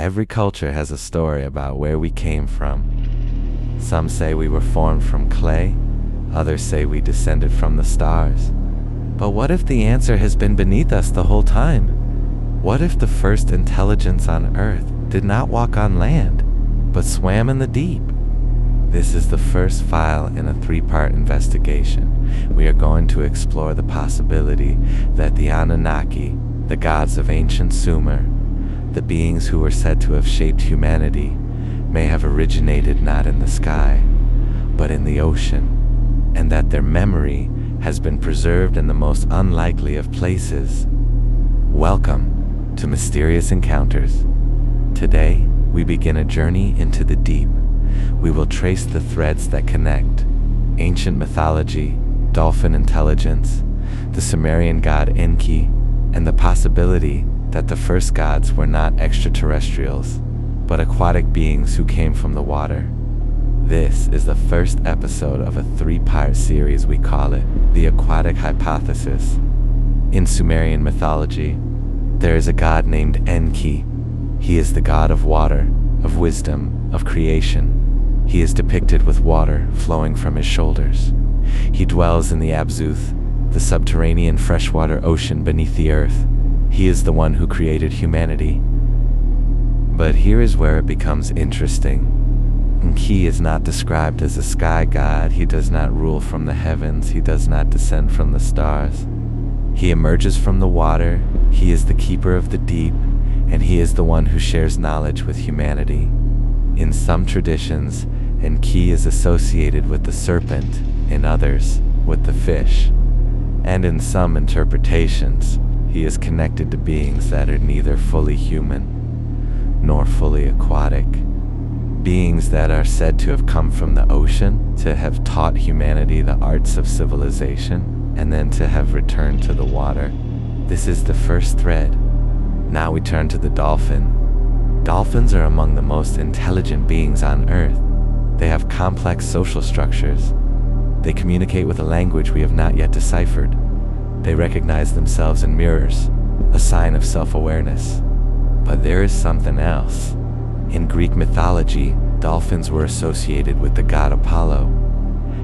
Every culture has a story about where we came from. Some say we were formed from clay, others say we descended from the stars. But what if the answer has been beneath us the whole time? What if the first intelligence on Earth did not walk on land, but swam in the deep? This is the first file in a 3-part investigation. We are going to explore the possibility that the Anunnaki, the gods of ancient Sumer, the beings who were said to have shaped humanity, may have originated not in the sky, but in the ocean, and that their memory has been preserved in the most unlikely of places. Welcome to Mysterious Encounters. Today, we begin a journey into the deep. We will trace the threads that connect ancient mythology, dolphin intelligence, the Sumerian god Enki, and the possibility that the first gods were not extraterrestrials, but aquatic beings who came from the water. This is the first episode of a 3-part series. We call it the Aquatic Hypothesis. In Sumerian mythology, there is a god named Enki. He is the god of water, of wisdom, of creation. He is depicted with water flowing from his shoulders. He dwells in the Abzu, the subterranean freshwater ocean beneath the earth. He is the one who created humanity. But here is where it becomes interesting. Enki is not described as a sky god. He does not rule from the heavens. He does not descend from the stars. He emerges from the water. He is the keeper of the deep, and he is the one who shares knowledge with humanity. In some traditions, Enki is associated with the serpent, in others, with the fish. And in some interpretations, he is connected to beings that are neither fully human nor fully aquatic. Beings that are said to have come from the ocean, to have taught humanity the arts of civilization, and then to have returned to the water. This is the first thread. Now we turn to the dolphin. Dolphins are among the most intelligent beings on Earth. They have complex social structures. They communicate with a language we have not yet deciphered. They recognize themselves in mirrors, a sign of self-awareness. But there is something else. In Greek mythology, dolphins were associated with the god Apollo.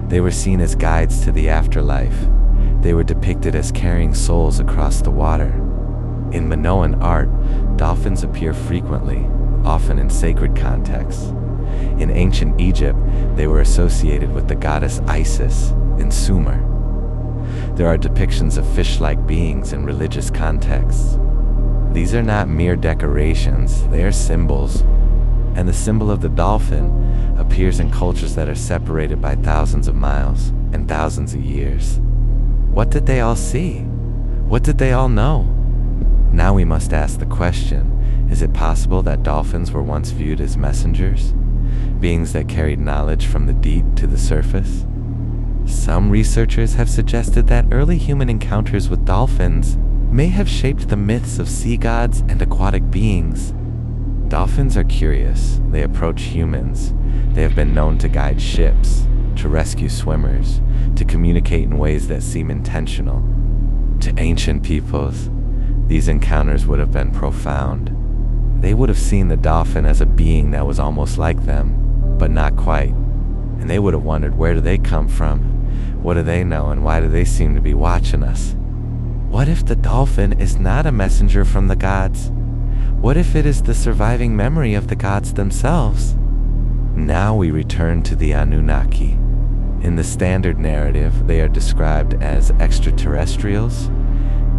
They were seen as guides to the afterlife. They were depicted as carrying souls across the water. In Minoan art, dolphins appear frequently, often in sacred contexts. In ancient Egypt, they were associated with the goddess Isis in Sumer. There are depictions of fish-like beings in religious contexts. These are not mere decorations, they are symbols. And the symbol of the dolphin appears in cultures that are separated by thousands of miles and thousands of years. What did they all see? What did they all know? Now we must ask the question, is it possible that dolphins were once viewed as messengers? Beings that carried knowledge from the deep to the surface? Some researchers have suggested that early human encounters with dolphins may have shaped the myths of sea gods and aquatic beings. Dolphins are curious. They approach humans. They have been known to guide ships, to rescue swimmers, to communicate in ways that seem intentional. To ancient peoples, these encounters would have been profound. They would have seen the dolphin as a being that was almost like them, but not quite. And they would have wondered, where do they come from? What do they know, and why do they seem to be watching us? What if the dolphin is not a messenger from the gods? What if it is the surviving memory of the gods themselves? Now we return to the Anunnaki. In the standard narrative, they are described as extraterrestrials,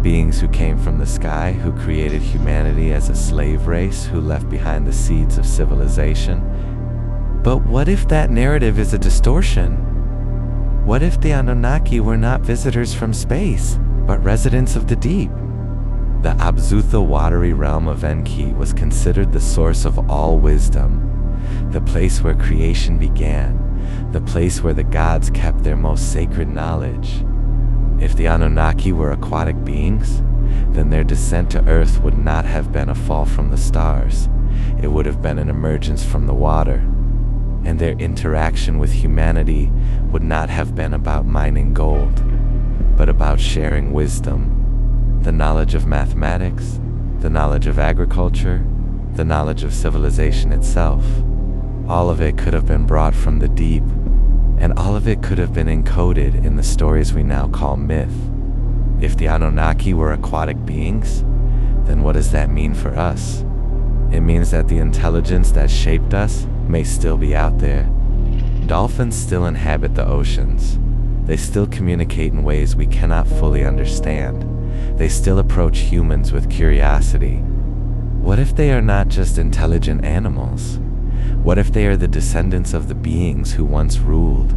beings who came from the sky, who created humanity as a slave race, who left behind the seeds of civilization. But what if that narrative is a distortion? What if the Anunnaki were not visitors from space, but residents of the deep? The Abzu, watery realm of Enki, was considered the source of all wisdom, the place where creation began, the place where the gods kept their most sacred knowledge. If the Anunnaki were aquatic beings, then their descent to Earth would not have been a fall from the stars. It would have been an emergence from the water. And their interaction with humanity would not have been about mining gold, but about sharing wisdom, the knowledge of mathematics, the knowledge of agriculture, the knowledge of civilization itself. All of it could have been brought from the deep, and all of it could have been encoded in the stories we now call myth. If the Anunnaki were aquatic beings, then what does that mean for us? It means that the intelligence that shaped us may still be out there. Dolphins still inhabit the oceans. They still communicate in ways we cannot fully understand. They still approach humans with curiosity. What if they are not just intelligent animals? What if they are the descendants of the beings who once ruled?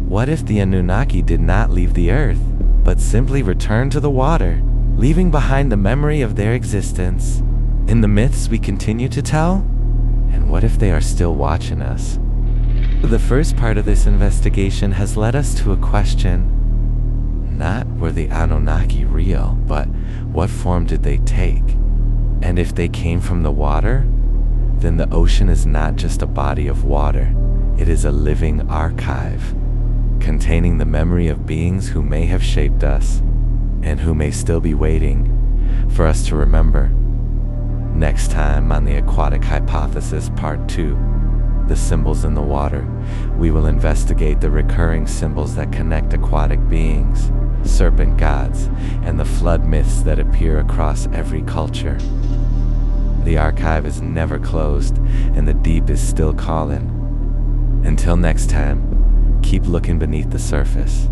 What if the Anunnaki did not leave the earth, but simply returned to the water, leaving behind the memory of their existence in the myths we continue to tell? And what if they are still watching us? The first part of this investigation has led us to a question. Not were the Anunnaki real, but what form did they take? And if they came from the water, then the ocean is not just a body of water. It is a living archive, containing the memory of beings who may have shaped us, and who may still be waiting for us to remember. Next time on the Aquatic Hypothesis Part 2, the symbols in the water, we will investigate the recurring symbols that connect aquatic beings, serpent gods, and the flood myths that appear across every culture. The archive is never closed, and the deep is still calling. Until next time, keep looking beneath the surface.